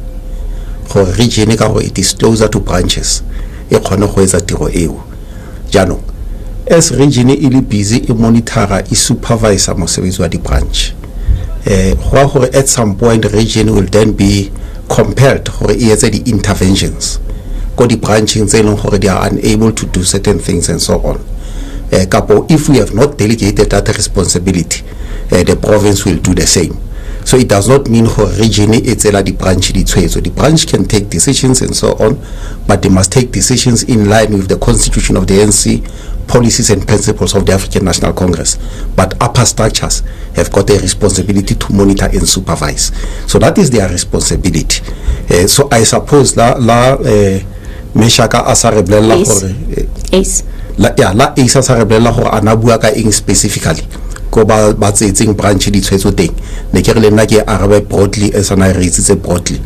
go region ka go it is closer to branches e kgona go etsa tiro eo jano as region e le busy e monitora e supervisa mosebetsi wa di-branch go gore at some point region will then be compelled gore e etse di-interventions go di-branching tse leng gore they are unable to do certain things and so on kapo if we have not delegated that responsibility the province will do the same. So it does not mean for region it's the branch so the branch can take decisions and so on, but they must take decisions in line with the constitution of the ANC, policies and principles of the African National Congress. But upper structures have got a responsibility to monitor and supervise. So that is their responsibility. So I suppose la Meshaka asareblela hore ACE la ACE asareblela hore anabua ka eng specifically go ba tsetseng branch di tshwetso teng ne ke re le nna ke arabe broadly as ana reitsitse broadly.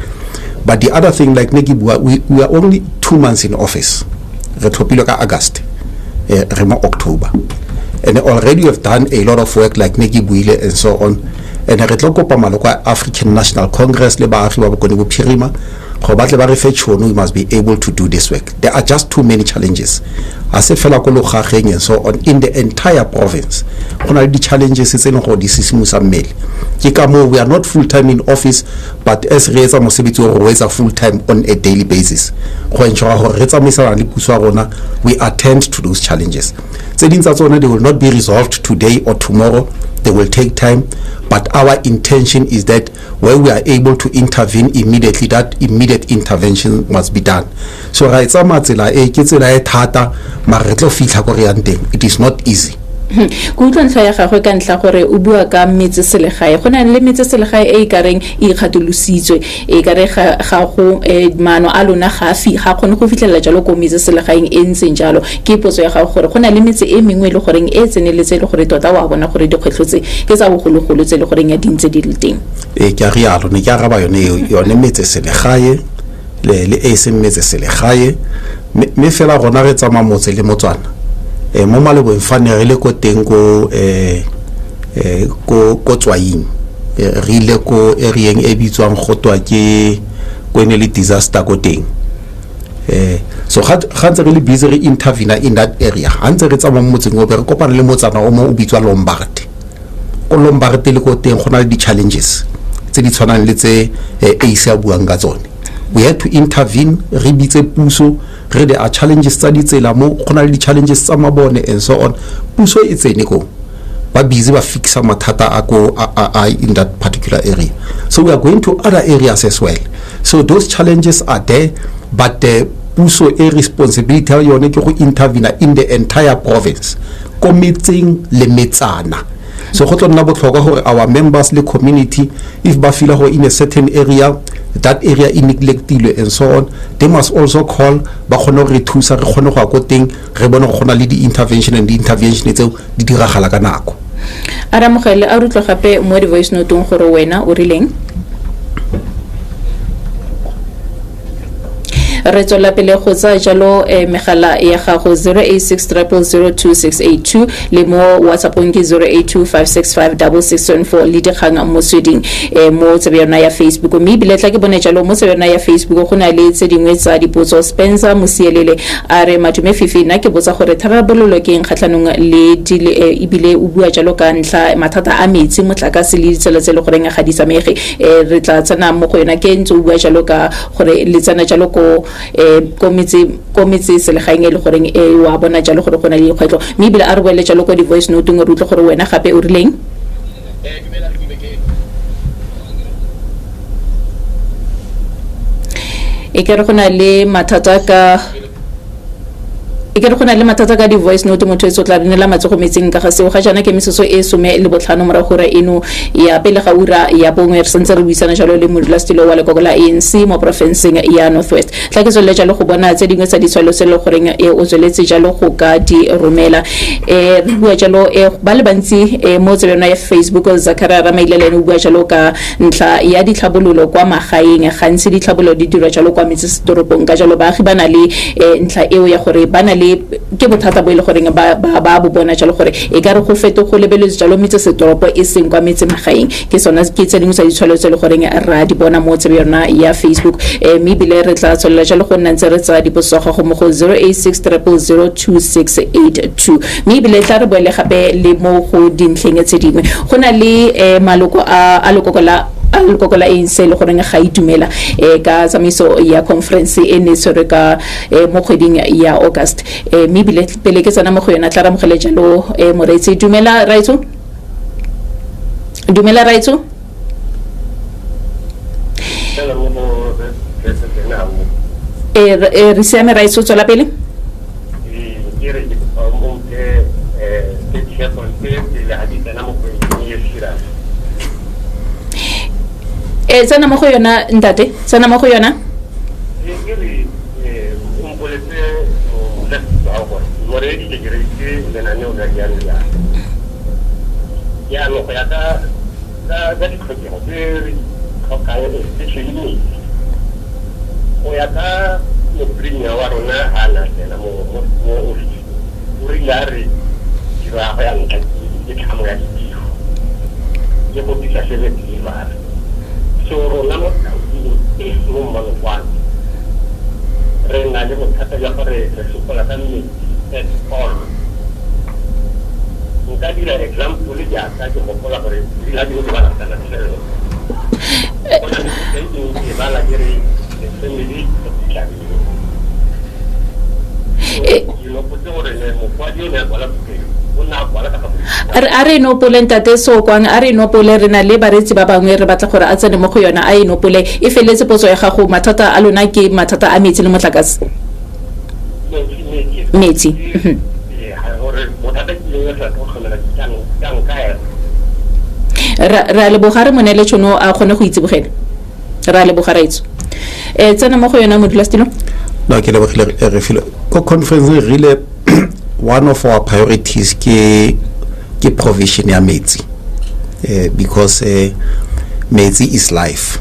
But the other thing like neki bua we are only 2 months in office re thopile ka August re mo October and already we have done a lot of work like neki buile and so on and re tlo kopa maloko a African National Congress le baagi ba bokone bo phirima go batle ba re fe tšhono we must be able to do this work. There are just too many challenges as a fela ko logageng and so on in the entire province go na le di challenges tse leng go di sisimusa mmele ke ka mo we are not full time in office but as re etsa mosebetsi o re etsa full time on a daily basis go ensure gore re tsamaisana le puso ya rona we attend to those challenges tse dintsa tsone they will not be resolved today or tomorrow. They will take time, but our intention is that where we are able to intervene immediately, that immediate intervention must be done. So right, it is not easy. Go tlantla ya gagwe ka ntla gore o bua ka metse selegae go na le metse selegae e kareng e kgatolositswe e kare ga go mano a lona ga kgone go fitlhela jalo ko metse selegaeng e ntseng jalo ke potso ya gago gore go na le metse e mengwe le goreng e tseneletse le gore tota wa bona gore dikgwetlhotse ke tsa bogologolo tse le goreng ya dintse di le teng ke a rialo ne ke a raba yone metse selegae le e se metse selegae me fela gona re tsama motse le Motswana mo malebo mfane re le ko teng ko tswaing re ile ko area e bitswang gotwa ke ko ne le disaster ko teng so ga ntse re le busy re intervene in that area ha ntse re tsama mo motseng o be re kopana le Motsana o mo o bitswa Lombard ko Lombard le ko teng gona le di challenges tse di tshwanang le tse ACE a buang ka tsone. We had to intervene re bitse puso re there are challenges tsa ditsela mo gona le di challenges tsa mabone and so on puso e tsene go ba busy ba fixa mathata a in that particular area. So we are going to other areas as well. So those challenges are there, but the puso a responsibility yone ke go intervene in the entire province committing le metsana. So go tla botlhokwa gore our members le community if ba feel go in a certain area that area is neglected and so on, they must also call ba khona re thusa re khona go go teng re bona go gona le di intervention and the intervention tseo di diragala ka nako. Ara mogele a rutlo gape mo di voice note ng gore wena o rileng re tswela pele go tsa jalo megala ya gago 0860002682 le mo WhatsAppong ke 0825656674 le dikgang Motsweding mo tsebe yona ya Facebook mme ebile tla ke bone jalo mo tsebe yona ya Facebook go na le tse dingwe tsa dipotso. Spencer Musielele a re Madume Fifi nna ke botsa gore tharabololo ke kgatlhanong le ebile o bua jalo ka ntlha mathata a metsi motlakase le ditsela tse le gore ga di samege re tla tsena mo go yona ke ntse o bua jalo ka gore le tsena jalo ko metsi selegaeng le gore wa bona jalo gore go na le dikgwetlo mme ebile a re boele jalo ko di voice note re utlwe gore wena gape o rileng e ke re go na le mathata ka di voice note motho etso tla rena la matsogo metseng ka ga seo ga jana ke mesoso e some le botlhano mora gore eno ya pele ga ura ya bongwe re sentse re buisana jalo le modula stilo wa lekoko la ANC mo provinceng ya Northwest tla ke tswele jalo go bona tse dingwe tsa ditshwalo tse le goreng o tsweletse jalo go ka di romela re bua jalo ba le bantsi mo tsebena ya Facebook Zakaria Ramailele o bua jalo ka ntla ya ditlhabololo kwa magaeng gantsi ditlhabololo di dira jalo kwa metsesetoropong ka jalo baagi bana le ntla eo ya gore bana le ke bothata bo ile gore ba bo bona jalo gore e ka re go feto go lebeletse jalo metsesetoropo e seng kwa metse magaeng ke sona ke tse dingwe tsa ditshwalo tse le gore ra di bona mo tsebe yona ya Facebook mme bile re tla tswelela jalo go nna ntse re tsa diposoga go mo go 0860002682 mme bile tla re boele gape le mo go dintlheng tse dingwe go na le maloko a lekoko la ANC le gore ga itumela ka tsamaiso ya conference e ne tsere ka mo kgweding ya August mme bile pele ke tsana mo go yona tla ra mogele jalo moreetsi dumela raitso re siame raitso tswela pele tsena mo go yona ntate tsena mo go yona ya lo ya da di khotho go ka especially o ya ka mo prinya wa rona ana tena mo office o ri la re di va ya nka di kamo ya di ye go di sa sele di va so rona mo manofano re na le bothata ya gore re sokola ka metsi at all nka dira example ya ka ke gopola gore di la di ba la kana tselo ona di ba la dire family a re nopole ntate so kwang a re nopole re na le baretsi ba bangwe re batla gore a tsene mo go yona a inopole e feletse potso ya gago mathata a lona ke mathata a metsi le motlakase metsi ra le bogare monele tšhono a kgone go itsibogela ra le bogare itso tsena mo go yona modula stilo no ke lebogile re file ko conference rile one of our priorities ke provision ya metsi because metsi is life.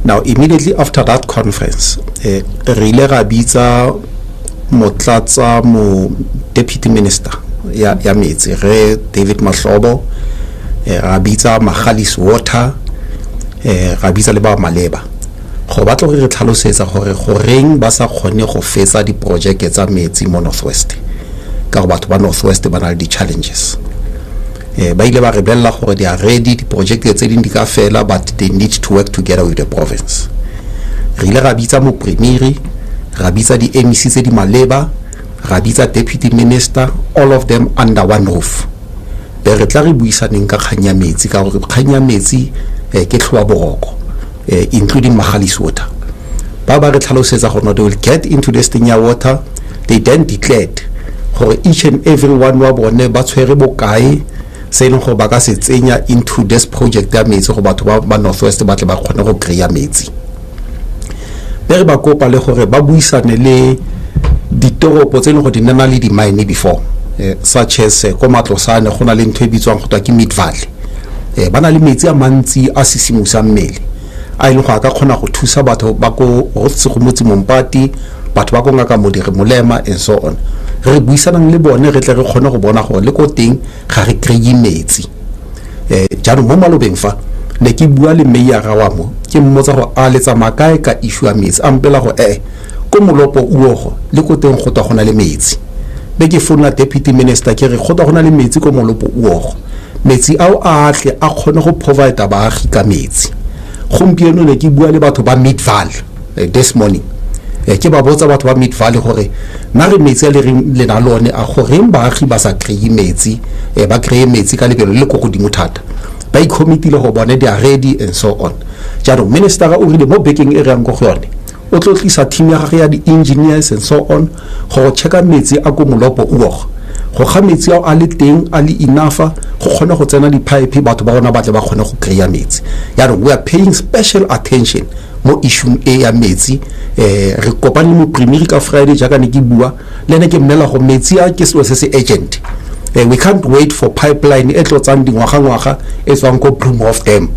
Now immediately after that conference re ile ga bitsa motlatsa mo deputy minister ya metsi re David Mahlobo ga bitsa Magalis Water ga bitsa le ba maleba go batla re tlhalosetsa gore goreng ba sa kgone go fetsa di project tsa metsi mo Northwest ka go batho ba Northwest ba na le di challenges ba ile ba rebella gore they are ready di project tse ding di ka fela but they need to work together with the province re ile ga bitsa mo premier ga bitsa di MEC tse di maleba ga bitsa deputy minister all of them under one roof be re tla re buisaneng ka kganya metsi ka gore kganya metsi ke tlhoa boroko including Magalis Water ba re tlhalosetsa gore they will get into this thing ya water. They then declared gore each and every one wa bone ba tshwere bokae se leng gore ba ka se tsenya into this project ya metsi go batho ba Northwest ba tle ba kgone go kreya metsi be re ba kopa le gore ba buisane le ditoropo tse leng go di nna le di mine before such as ko Matlosane go na le ntwe bitswang go twa ke Mid Valley bana le metsi a mantsi a sisimusa mmele a ile go aka khona go thusa batho ba go Segomotsi Mompati batho ba go ngaka Modiri Molema and so on re buisanang le bone re tle re khona go bona gore le ko teng ga re kreye metsi jalo mo Malobeng fa ne ke bua le mayor wa mo ke mmotsa go a letsa makae ka issue ya metsi ampela go ko Molopo uogo le ko teng go twa gona le metsi be ke fona deputy minister ke re go twa gona le metsi ko Molopo uogo metsi ao a atle a khone go provide baagi ka metsi gompieno ne ke bua le batho ba Midval this morning ke ba botsa batho ba Midval gore na re metsi le na lone a gore baagi ba sa kreye metsi ba kreye metsi ka lebelo le go godimo thata ba i-committee le go bone they are ready and so on jalo minister o rile mo baking area go yone o tlo tlisa team ya gagwe ya di-engineers and so on go checka metsi a go Molopo uogo go ga metsi a le teng a le enough go kgona go tsena di-pipe batho ba rona ba tle ba kgone go kreye metsi yaanong we are paying special attention mo issue ya metsi re kopane mo primary ka Friday jaaka ne ke bua le ne ke mmela go metsi a ke se se agent we can't wait for pipeline e tlotsang dingwaga e tswang ko Bloemhof Dam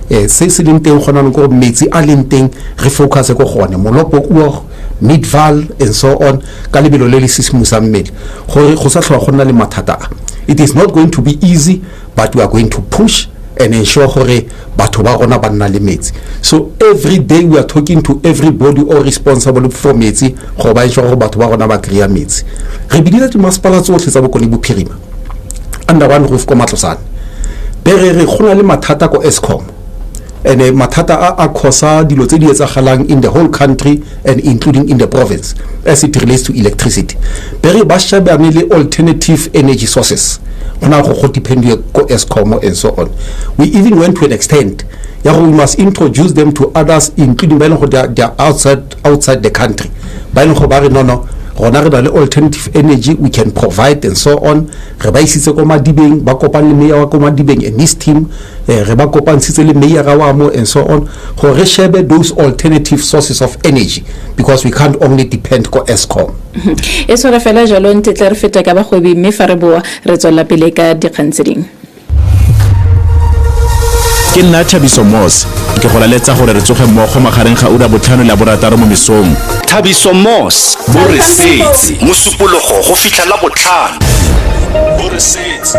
se se leng teng gona go metsi a leng teng re focus go gone Molopo uogo Midval and so on ka lebelo le le sisimusa mmele gore go sa tlhoga gona le mathata it is not going to be easy but we are going to push and ensure gore batho ba rona ba nna le metsi so every day we are talking to everybody all responsible for metsi go ba ensure gore batho ba rona ba kreye metsi re bidile di masepala tsotlhe tsa Bokone Bophirima under one roof ko Matlosane bere re gona le mathata ko Eskom and mathata a khosa dilo tse di etsagalang in the whole country and including in the province as it relates to electricity bere ba shabane le alternative energy sources ona go depend ko Eskom and so on we even went to an extent ya we must introduce them to others including by they are outside the country by go ba re no gona re na le alternative energy we can provide and so on re ba isitse ko Madibeng ba kopane le mayor wa ko Madibeng and his team re ba kopansitse le mayor wa mo and so on go re shebe those alternative sources of energy because we can't only depend ko Eskom eso re fela jalo ntse tle re feta ka ba gobi mme fa re boa re tswela pele ka dikgantseding ke nna Thabiso Mos ke go laletsa gore re tsoge mmogo magareng ga ura botlhano le borataro mo mesong Thabiso Mos bo re setsi mosupologo go fihla la botlhano bo re setsi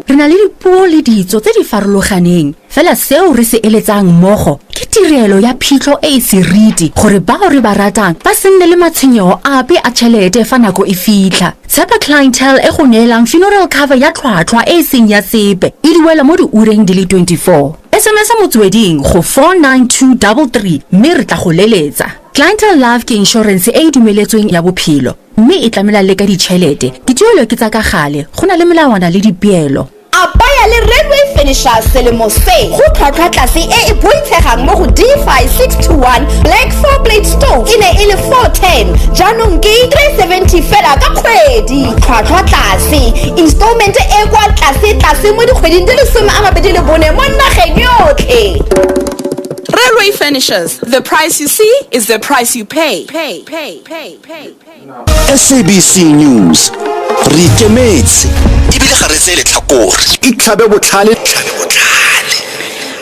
re na le dipuo le ditso tse di farologaneng fela seo re se eletsang mmogo ke tirelo ya phitlho e seriti gore bao re ba ratang ba senne le matshwenyego ape a tšhelete fa nako e fitlha tshepa clientele e go neelang funeral cover ya tlhwatlhwa e seng ya sepe e duela mo diureng di le 24 SMS Motsweding go 49233 mme re tla go leletsa clientele love ke insurance e dumeletsweng ya bophelo mme e tlamela le ka ditšhelete dituelo ke tsa ka gale go na le melawana le dipeelo apaya le Redway Finishers selemo se go tlhwatlhwa tlase e boitshegang mo go D5 621 Black 4 plate stove e ne e le 410 jaanong ke 370 fela ka kgwedi tlhwatlhwa tlase installment e kwa tlase mo dikgweding di le 24 mo nageng yotlhe Railway Finishers, the price you see is the price you pay. SABC News re ikemetse ebile ga re se le tlhakore itlhabe botlhale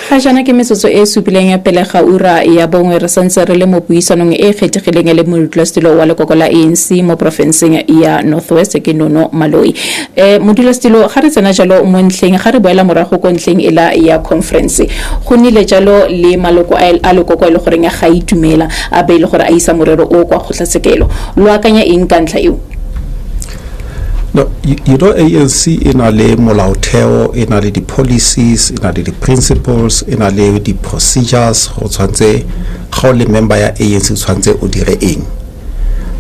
ga jana ke metsotso e supileng ya pele ga ura ya bongwe re santse re le mo puisanong e kgethegileng le modulastilo wa lekoko la ANC mo profenseng ya Northwest ke Nono Maloyi modulastilo ga re tsena jalo mo ntlheng ga re boela morago ko ntlheng ela ya conference go nile jalo le maloko a lekoko le gore ga itumela a be ile gore a isa morero o kwa kgotlatshekelo lo akanya eng ka ntla eo No, you know ANC in ale molaotheo in ale the policies in ale the principles in ale the procedures go tshwantse ga le member ya ANC tshwantse o dire eng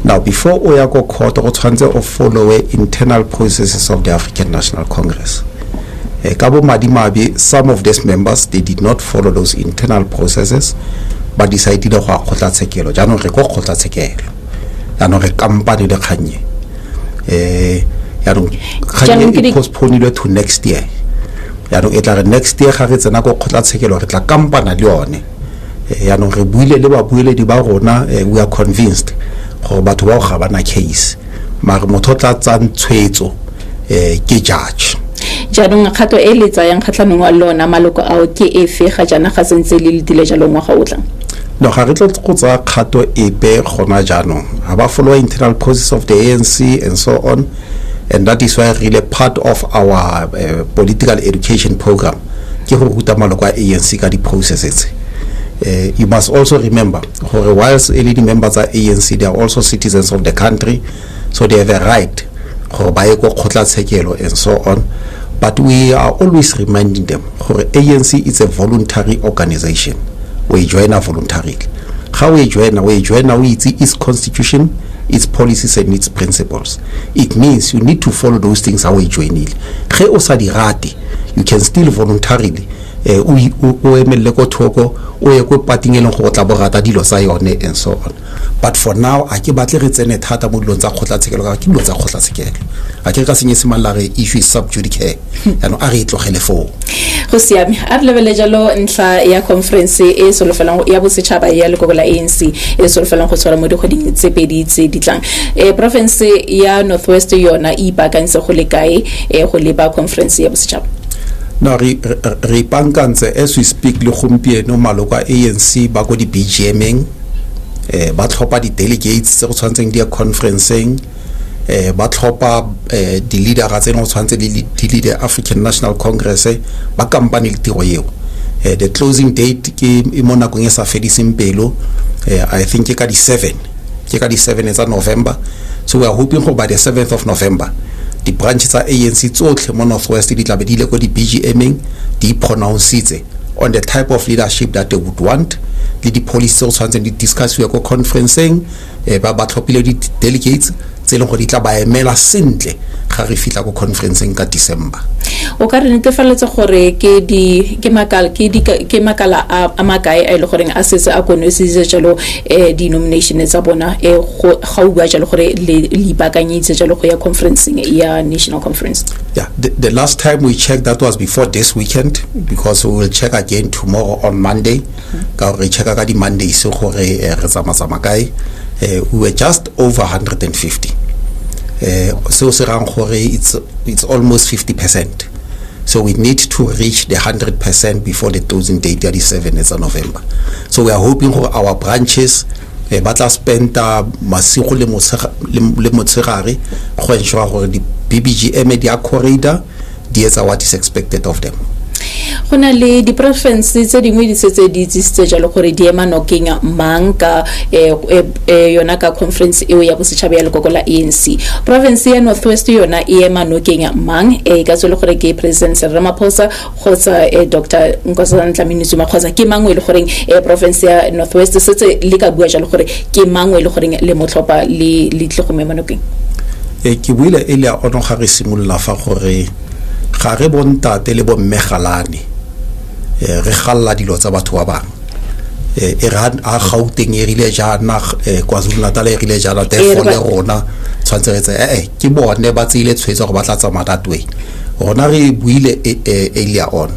now before o ya go court go tshwantse o follow internal processes of the African National Congress ka bo madimabe some of these members they did not follow those internal processes but decided go kgotlatshekelo jaanong re go kgotlatshekelo jaanong re kampane le kganye it postponed to next year next year ga re tsena go kgotlatshekelo re tla kampana le yone yaanong re buile le ba bueledi ba rona we are convinced gore batho ba ga bana case mara motho tla tsang tshwetso ke judge jaanong kgato e le tsayang kgatlhanong wa lona maloko ao ke efe ga jaana ga sentse le letile jalo ngwaga o tlang? No, ga re tlo go tsa kgato epe gona jaanong ga ba follow internal process of the ANC and so on, and that is why really part of our political education program ke go ruta maloko a ANC ka di processes. You must also remember whilst LED members are ANC, they are also citizens of the country, so they have a right gore ba ye go kgotlatshekelo and so on, but we are always reminding them gore ANC is a voluntary organization. We join voluntarily. How we join its constitution, its policies and its principles. It means you need to follow those things how we join it. You can still voluntarily and so on. But for now, I keep battling it and Tata Mudlonza Kotla I can issue sub judice and Arito Helefo. Hosiami, at level jalo ntlha ya conference e solofelang ya bosetšhaba ya lekoko la ANC e solofelang go tshwara mo dikgweding tse pedi tse di tlang. Province ya Northwest yona e ipaakantse go le kae go leba conference ya bosetšhaba? No, re ipaakantse as we speak le gompieno maloko a ANC ba go di BGMing ba tlhopa di delegates tse go tshwantseng di conferencing ba tlhopa di leader tse go tshwantse di leader African National Congress ba kampane le tiro eo. The closing date ke mo nakong e sa fediseng pelo, I think ke ka di 7 tsa November, so we are hoping by the 7th of November the branches tsa ANC tsotlhe mo Northwest di tlabe di le go di BGMing di pronounce on the type of leadership that they would want, le di policy tse tshwantseng di discuss go conferencing ba tlhopile di delegates tse leng go di tla ba emela sentle ga re fitla go conferencing ka December. O ka re netefaletse gore ke makala a makae a ile gore a setse a konositse jalo di nomination tsa bona ga o bua jalo gore le ipakanyitse jalo go ya conferencing ya national conference? Yeah, the last time we checked that was before this weekend, because we will check again tomorrow on Monday. Ka re check ka di Monday so gore re tsamaya kae. We were just over 150. So it's almost 50%. So we need to reach the 100% before the closing date, that is 7th of November. So we are hoping for our branches batla spend masigo le motshegare go ensure gore di BBGM di corridor di etsa what is expected of them. Gona le di province tse dingwe di setse di tsitse jalo gore di ema nokeng mang ka yona ka conference eo ya bosetšhaba ya lekoko la ANC. Province ya Northwest yona e ema nokeng mang ka tsole gore ke President Ramaphosa kgotsa Dr. Nkosazana Dlamini-Zuma kgotsa ke mangwe le gore province ya Northwest setse le ka bua jalo gore ke mangwe le gore le motlhopha le tle go mema nokeng. Ke buile e le ono ga re simolla fa gore ga re bontate le bo mmegalane re galla dilo tsa batho ba bang e ra a Gauteng e rile jana KwaZulu-Natal e rile jana therefore le rona tshwantse re tse ke bone ba tsile tshwetsa go batla tsa matatwe rona re buile earlier on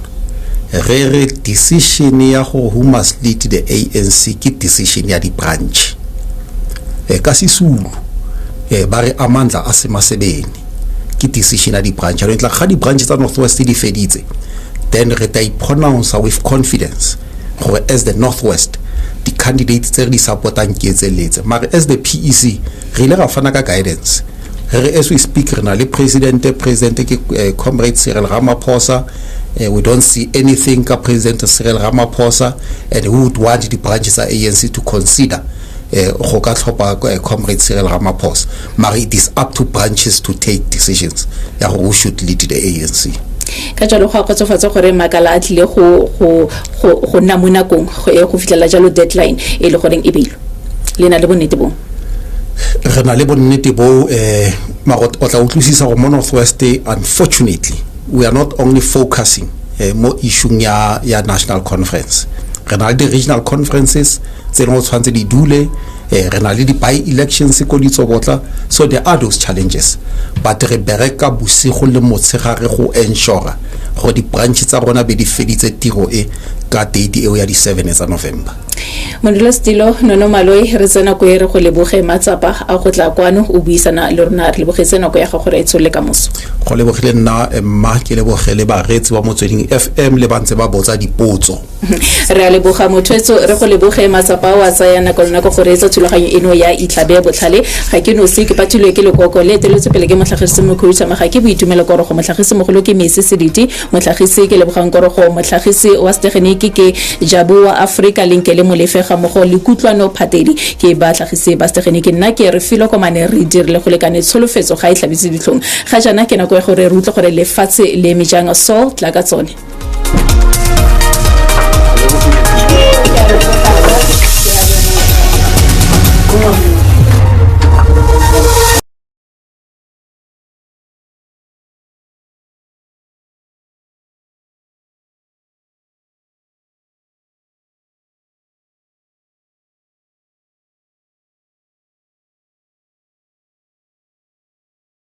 re decision ya go who must lead the ANC ke decision ya di branch ka Sisulu ba re amandla a semasebeni ke decision ya di branch re tla ga di branch tsa Northwest di feditse then re ta pronounce with confidence gore as the Northwest the candidates tse di supportang ke tseletse mara as the PEC re le ga fana ka guidance re as we speak re na le president ke comrade Cyril Ramaphosa. We don't see anything ka President Cyril Ramaphosa, and we would want the branches of ANC to consider comrade Cyril Ramaphosa. But it is up to branches to take decisions who should lead the ANC. Ka jalo go akotsofatsa gore makala a tlile go nna mo nakong go fitlela jalo deadline e le gore e beilwe le na le bonnete bo re na le bonnete bo marot o tla utlwisisa go mo Northwest. Unfortunately we are not only focusing more issue ya national conference. Re na le regional conferences tse no tshwantse di dule re na le di-by-elections ko ditsobotla, so there are those challenges, but re bereka bosigo le motshegare go ensure gore di-branch tsa rona be di feditse tiro e ka date eo ya di-7 tsa November. Modula Stilo, Nono Maloyi, re tsena ko ere go leboge matsapa a go tla kwano o buisana le rona re lebogetse nako ya gago re etsole ka moso. Go lebogile nna mma ke lebogele ba retsi ba Motsweding FM le bantse ba botsa dipotso. Re a leboga Mothwetso, re go leboge matsapa wa tsaya nako gore etsa thulaganyo eno ya Itlabe botlhale ga ke no se ke patilwe ke lekoko le teletse pele ke motlhagisi mo khutsa ma ga ke boitumelo gore go motlhagisi mogolo ke Messi Sediti, motlhagisi ke lebogang gore go motlhagisi wa Stegeniki ke Jabu wa Africa linkele mo lefega mo go le kutlwano phatedi ke ba tlhagisi ba Stegeniki nna ke re filo komane re dirile go lekane tsholofetso ga itlhabise ditlhong ga jana ke nako ya gore re utlwe gore lefatshe le mejang so tla ka tsone.